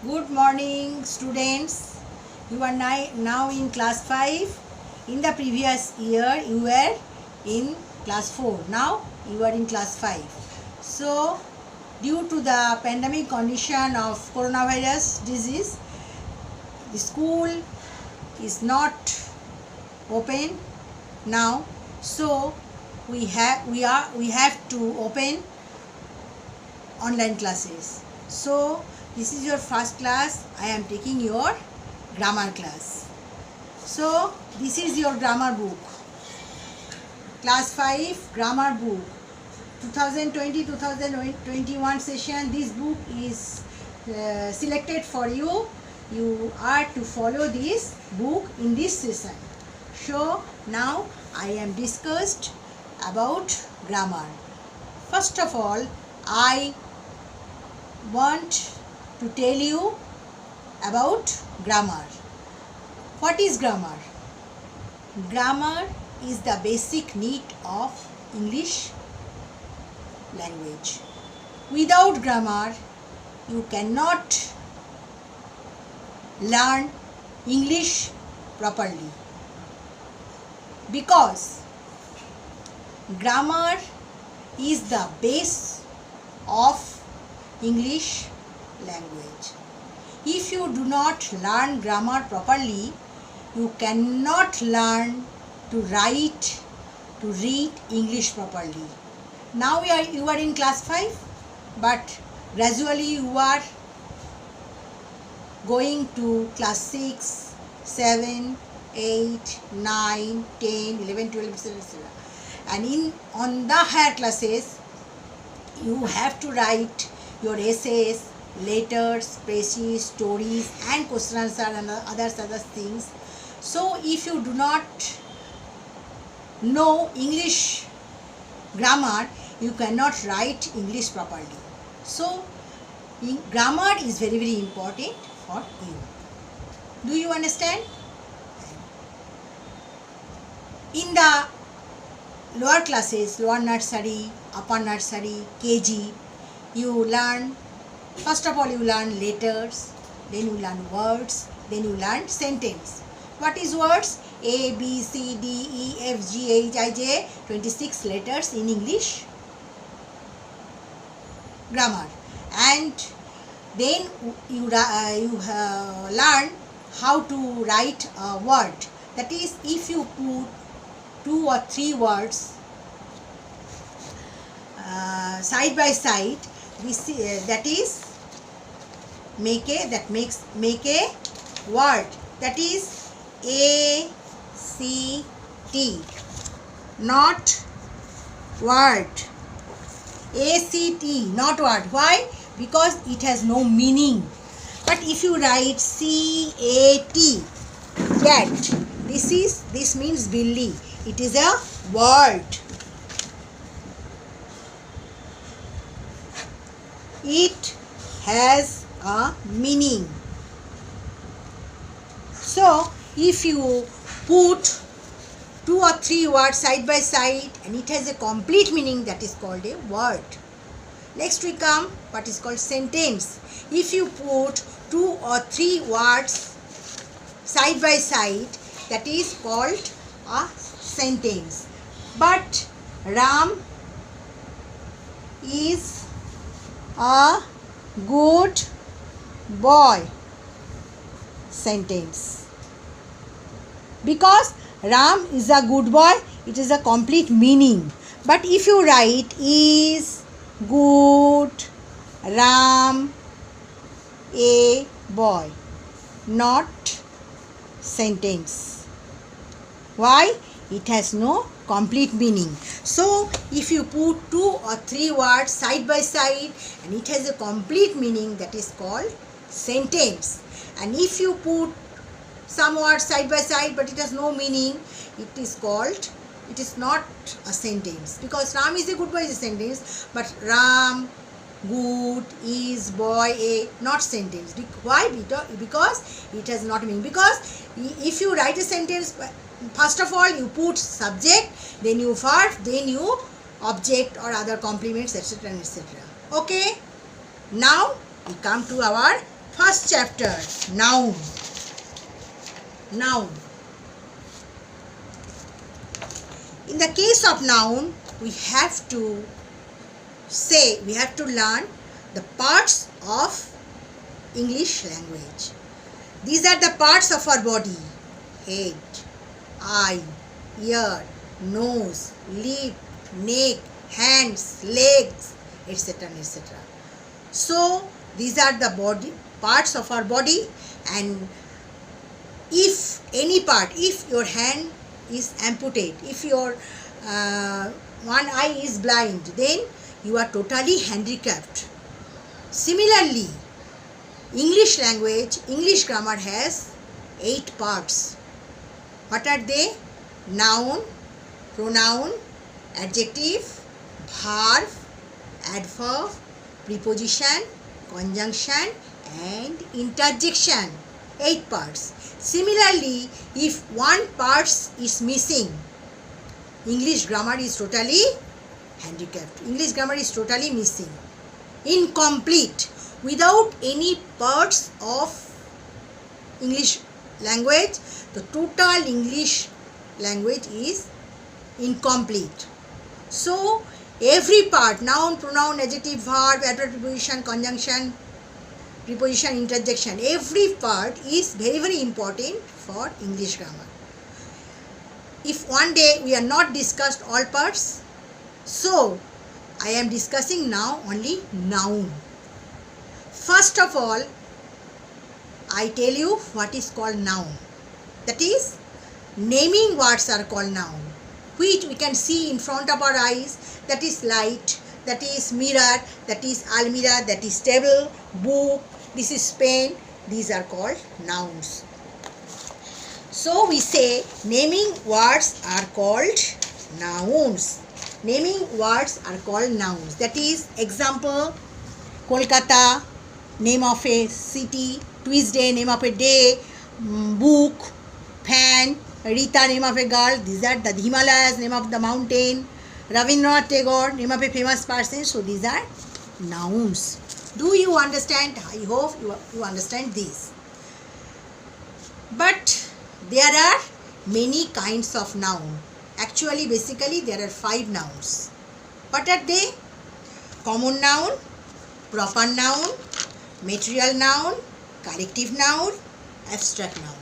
Good morning, students. You are now in class 5. In the previous year, you were in class 4. Now, you are in class 5. So, due to the pandemic condition of coronavirus disease, the school is not open now. So, we have to open online classes. So, this is your first class. I am taking your grammar class. So, this is your grammar book. Class 5 grammar book. 2020-2021 session. This book is selected for you. You are to follow this book in this session. So, now I am discussed about grammar. First of all, I want to tell you about grammar. What is grammar? Grammar is the basic need of English language. Without grammar, you cannot learn English properly, because grammar is the base of English language. If you do not learn grammar properly, you cannot learn to write, to read English properly. Now you are in class 5, but gradually you are going to class 6, 7, 8, 9, 10, 11, 12, etc. And on the higher classes, you have to write your essays, letters, speeches, stories, and question answer and other things. So if you do not know English grammar, you cannot write English properly. So grammar is very, very important for you. Do you understand? In the lower classes, lower nursery, upper nursery, KG, you learn, first of all you learn letters, then you learn words, then you learn sentence. What is words? A, B, C, D, E, F, G, H, I, J, 26 letters in English grammar. And then you learn how to write a word. That is, if you put 2 or 3 words side by side, we see that is make a word. That is A C T, not word. A C T, not word. Why? Because it has no meaning. But if you write C A T, cat, this means Billy. It is a word. It has a meaning. So if you put 2 or 3 words side by side and it has a complete meaning, that is called a word. Next we come what is called sentence. If you put 2 or 3 words side by side, that is called a sentence. But Ram is a good boy. Sentence. Because Ram is a good boy, it is a complete meaning. But if you write is good Ram a boy, not sentence. Why? It has no complete meaning. So if you put 2 or 3 words side by side and it has a complete meaning, that is called sentence. And if you put some words side by side but it has no meaning, it is not a sentence. Because Ram is a good boy is a sentence, but Ram good is boy a, not sentence. Why? Because it has not meaning. Because if you write a sentence, first of all you put subject, then you verb, then you object or other complements, etc., etc. Okay. Now we come to our First chapter, noun. Noun. In the case of noun, we have to learn the parts of English language. These are the parts of our body: head, eye, ear, nose, lip, neck, hands, legs, etc. etc. So these are the body parts of our body, and if any part, if your hand is amputated, if your one eye is blind, then you are totally handicapped. Similarly, English language, English grammar has 8 parts. What are they? Noun, pronoun, adjective, verb, adverb, preposition, conjunction and interjection. 8 parts. Similarly, if one part is missing, English grammar is totally handicapped. English grammar is totally missing, incomplete. Without any parts of English language, the total English language is incomplete. So every part, noun, pronoun, adjective, verb, adverb, preposition, conjunction, preposition, interjection, every part is very, very important for English grammar. If one day we are not discussed all parts, so I am discussing now only noun. First of all, I tell you what is called noun. That is, naming words are called noun, which we can see in front of our eyes. That is light, that is mirror, that is almirah, that is table, book, this is pen. These are called nouns. So we say naming words are called nouns. Naming words are called nouns. That is, example, Kolkata, name of a city; Tuesday, name of a day; book; fan; Rita, name of a girl. These are the Himalayas, name of the mountain; Rabindranath Tagore, name of a famous person. So these are nouns. Do you understand? I hope you understand this. But there are many kinds of noun. Actually, basically there are 5 nouns. What are they? Common noun, proper noun, material noun, collective noun, abstract noun.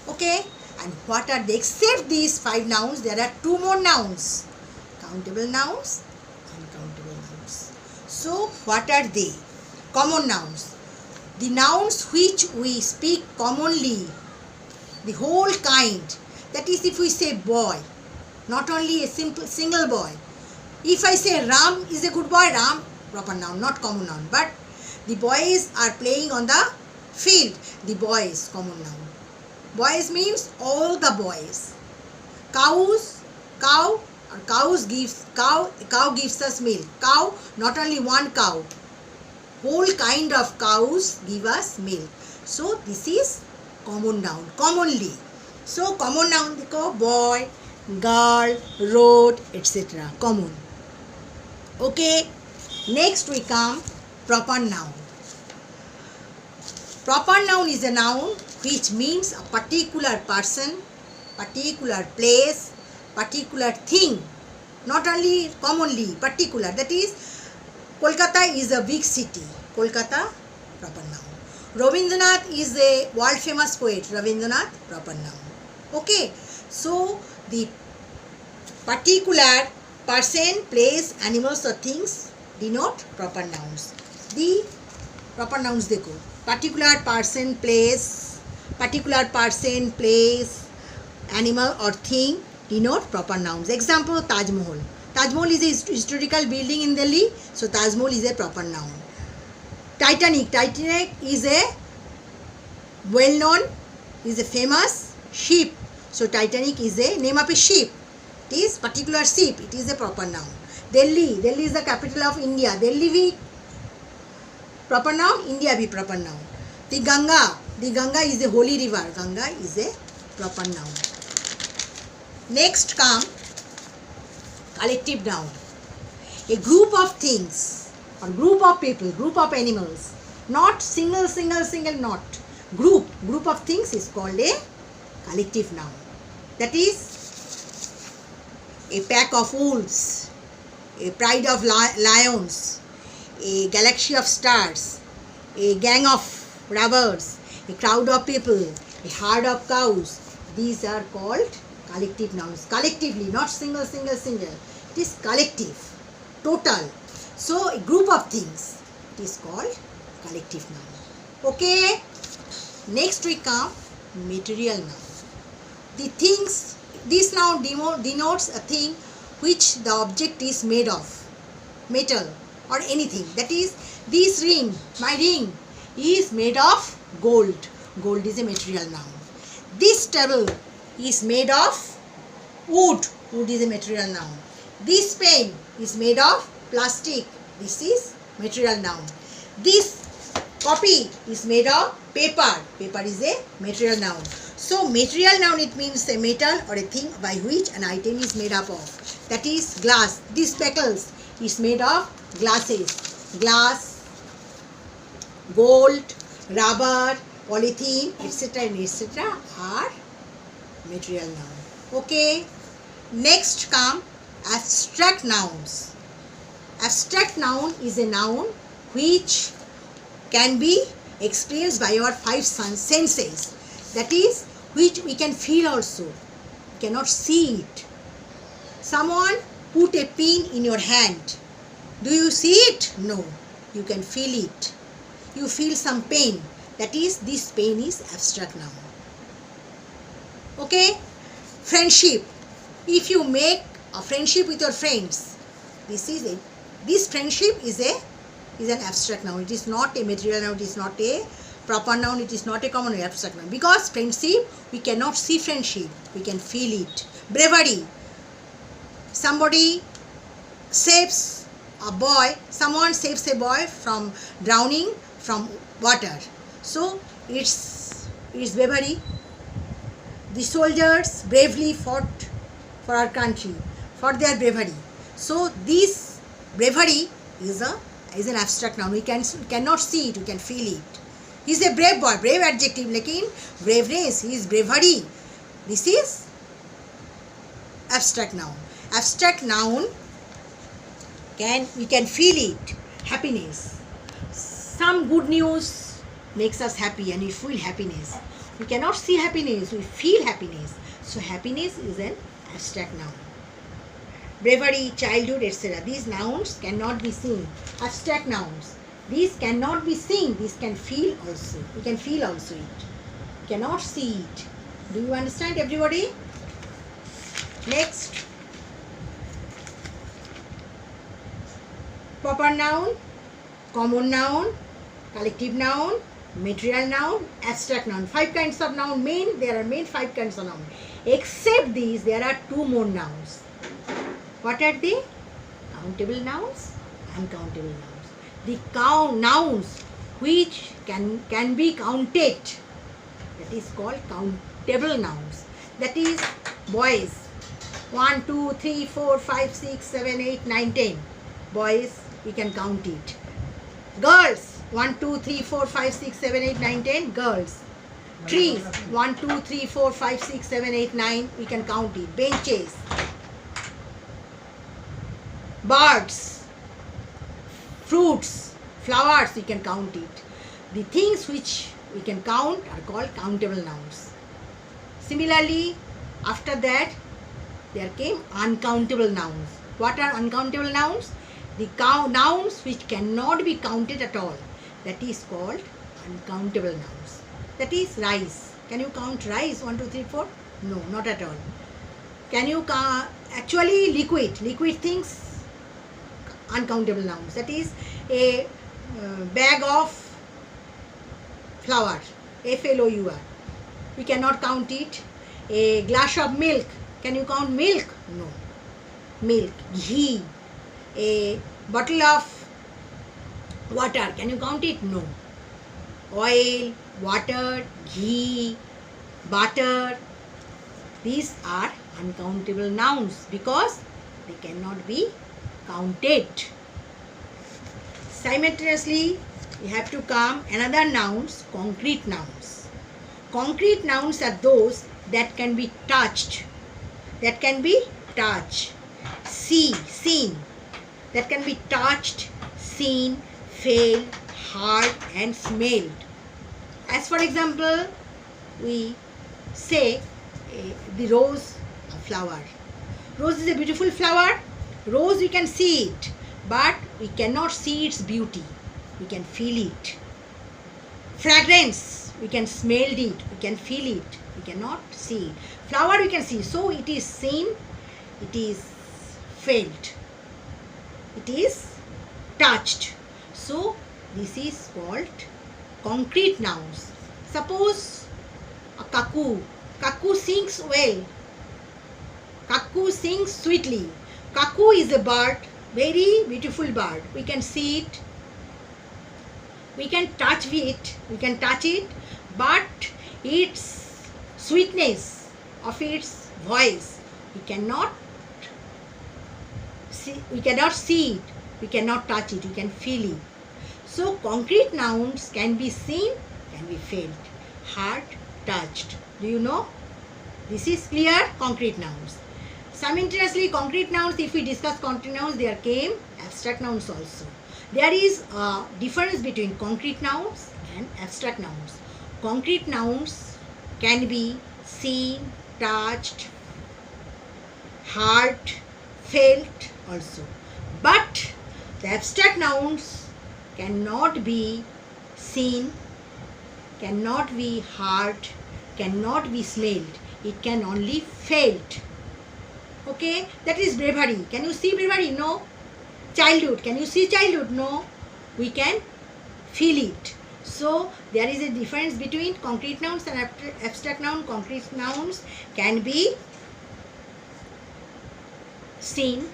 Okay? And what are they? Except these 5 nouns, there are 2 more nouns: countable nouns, uncountable nouns. So what are they? Common nouns. The nouns which we speak commonly, the whole kind. That is, if we say boy, not only a single boy. If I say Ram is a good boy, Ram, proper noun, not common noun. But the boys are playing on the field. The boys, common noun. Boys means all the boys. Cows, cow gives us milk. Cow, not only one cow. Whole kind of cows give us milk. So this is common noun, commonly. So common noun देखो, boy, girl, road, etc. Common. Okay. Next we come proper noun. Proper noun is a noun which means a particular person, particular place, particular thing. Not only commonly, particular. That is, Kolkata is a big city. Kolkata, proper noun. Rabindranath is a world famous poet. Rabindranath, proper noun. Okay. So the particular person, place, animals or things denote proper nouns. The proper nouns देखो, particular person, place, animal or thing denote proper nouns. Example, Taj Mahal. Taj Mahal is a historical building in Delhi, so Taj Mahal is a proper noun. Titanic. Titanic is a well-known, is a famous ship. So Titanic is a name of a ship. It is particular ship. It is a proper noun. Delhi. Delhi is the capital of India. Delhi भी proper noun. India भी proper noun. The Ganga. The Ganga is a holy river. Ganga is a proper noun. Next come collective noun. A group of things or group of people, group of animals Not single, not. Group of things is called a collective noun. That is a pack of wolves, a pride of lions, a galaxy of stars, a gang of robbers, a crowd of people, a herd of cows. These are called collective nouns. Collectively, not single. It is collective, total. So a group of things, it is called collective noun. Okay. Next we come material noun. The things, this noun denotes a thing which the object is made of, metal or anything. That is, this ring, my ring, is made of gold. Gold is a material noun. This table is made of wood. Wood is a material noun. This pen is made of plastic. This is material noun. This copy is made of paper. Paper is a material noun. So material noun, it means a metal or a thing by which an item is made up of. That is glass. This speckles is made of glasses. Glass, gold, rubber, polythene, etc. are material noun. Okay. Next come abstract nouns. Abstract noun is a noun which can be experienced by our five senses. That is, which we can feel also. We cannot see it. Someone put a pin in your hand. Do you see it? No. You can feel it. You feel some pain. That is, this pain is abstract noun. Okay? Friendship. If you make a friendship with your friends, this friendship is an abstract noun. It is not a material noun. It is not a proper noun. It is not a common abstract noun. Because friendship, we cannot see friendship. We can feel it. Bravery. Somebody saves a boy. Someone saves a boy from drowning from water. So it's bravery. The soldiers bravely fought for our country, for their bravery. So this bravery is an abstract noun. We cannot see it. We can feel it. He is a brave boy. Brave adjective. Lekin braveness. He is bravery. This is abstract noun. Abstract noun, we can feel it. Happiness. Some good news makes us happy and we feel happiness. We cannot see happiness. We feel happiness. So happiness is an abstract noun. Bravery, childhood, etc. These nouns cannot be seen. Abstract nouns. These cannot be seen. These can feel also. We can feel also it. We cannot see it. Do you understand, everybody? Next. Proper noun, common noun, collective noun, material noun, abstract noun. 5 kinds of noun. There are 5 kinds of noun. Except these, there are 2 more nouns. What are they? Countable nouns, uncountable nouns. The nouns which can be counted, that is called countable nouns. That is, boys, 1, 2, 3, 4, 5, 6, 7, 8, 9, 10. Boys, we can count it. Girls, 1, 2, 3, 4, 5, 6, 7, 8, 9, 10. Girls. Trees, 1, 2, 3, 4, 5, 6, 7, 8, 9. We can count it. Benches. Birds. Fruits. Flowers, we can count it. The things which we can count are called countable nouns. Similarly, after that, there came uncountable nouns. What are uncountable nouns? The nouns which cannot be counted at all. That is called uncountable nouns. That is rice. Can you count rice? 1, 2, 3, 4? No, not at all. Can you actually liquid things? Uncountable nouns. That is a bag of flour. FLOUR. We cannot count it. A glass of milk. Can you count milk? No. Milk. Ghee. A bottle of water. Can you count it? No. Oil, water, ghee, butter. These are uncountable nouns because they cannot be counted. Simultaneously, we have to come another nouns, concrete nouns. Concrete nouns are those that can be touched, seen, that can be touched, seen, felt, heard and smelled. As for example, we say the rose flower. Rose is a beautiful flower. Rose, we can see it, but we cannot see its beauty. We can feel it. Fragrance, we can smell it, we can feel it, we cannot see it. Flower we can see, so it is seen, it is felt, it is touched. So this is called concrete nouns. Suppose a cuckoo. Cuckoo sings well. Cuckoo sings sweetly. Cuckoo is a bird, very beautiful bird. We can see it. We can touch it, but its sweetness of its voice, we cannot see it, we cannot touch it, we can feel it. So concrete nouns can be seen, can be felt, heard, touched. Do you know? This is clear, concrete nouns. Simultaneously, concrete nouns, if we discuss concrete nouns, there came abstract nouns also. There is a difference between concrete nouns and abstract nouns. Concrete nouns can be seen, touched, heard, felt also. But the abstract nouns cannot be seen, cannot be heard, cannot be smelled. It can only felt. Okay, that is bravery. Can you see bravery? No. Childhood, can you see childhood? No. We can feel it. So there is a difference between concrete nouns and abstract nouns. Concrete nouns can be seen,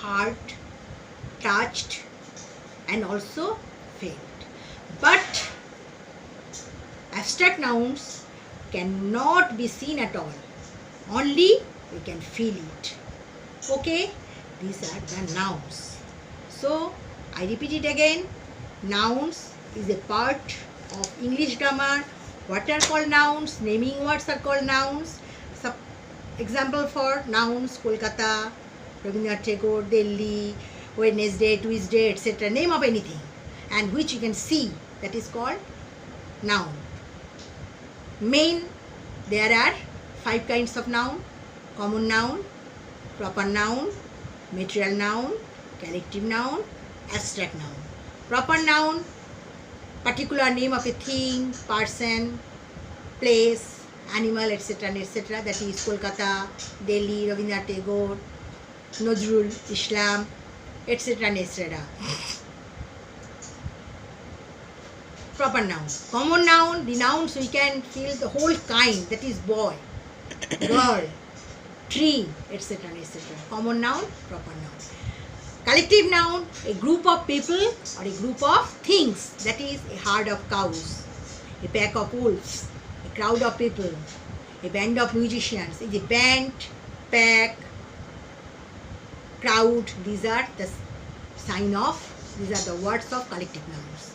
heard, touched and also felt. But abstract nouns cannot be seen at all. Only we can feel it. Okay, these are the nouns. So I repeat it again. Nouns is a part of English grammar. What are called nouns? Naming words are called nouns. Example for nouns: Kolkata, Rabindranath Tagore, Delhi, Wednesday, Tuesday, etc. Name of anything, and which you can see, that is called noun. There are 5 kinds of noun: common noun, proper noun, material noun, collective noun, abstract noun. Proper noun, particular name of a thing, person, place, animal, etc. etc. That is Kolkata, Delhi, Rabindranath Tagore, Nazrul Islam, etc. etc. Proper noun. Common noun, the nouns we can feel the whole kind, that is boy, girl, tree, etc. etc. Common noun, proper noun. Collective noun, a group of people or a group of things, that is a herd of cows, a pack of wolves, a crowd of people, a band of musicians. Is a band, pack, crowd, these are the words of collective nouns.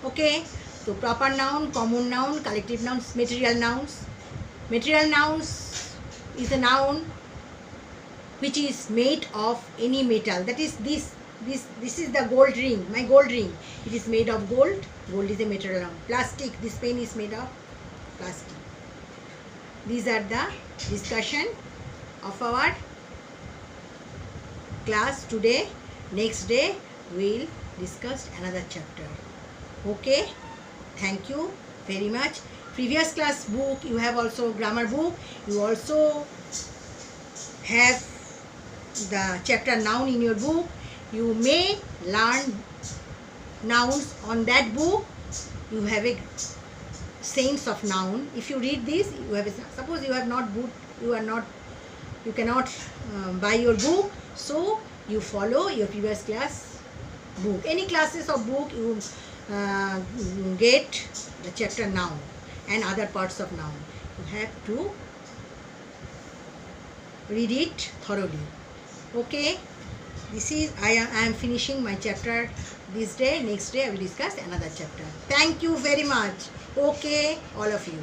Okay, so proper noun, common noun, collective nouns, material nouns. Material nouns is a noun which is made of any metal. That is this is the gold ring, my gold ring. It is made of gold. Gold is a material noun. Plastic, this pen is made of plastic. These are the discussion of our class today. Next day we will discuss another chapter. Okay, thank you very much. Previous class book, you have also grammar book. You also have the chapter noun in your book. You may learn nouns on that book. You have a sense of noun. If you read this, you have a, suppose you have not book, you cannot buy your book. So you follow your previous class book. Any classes of book you get the chapter noun and other parts of noun. You have to read it thoroughly. Okay, this is I am finishing my chapter this day, next day I will discuss another chapter. Thank you very much. Okay, all of you.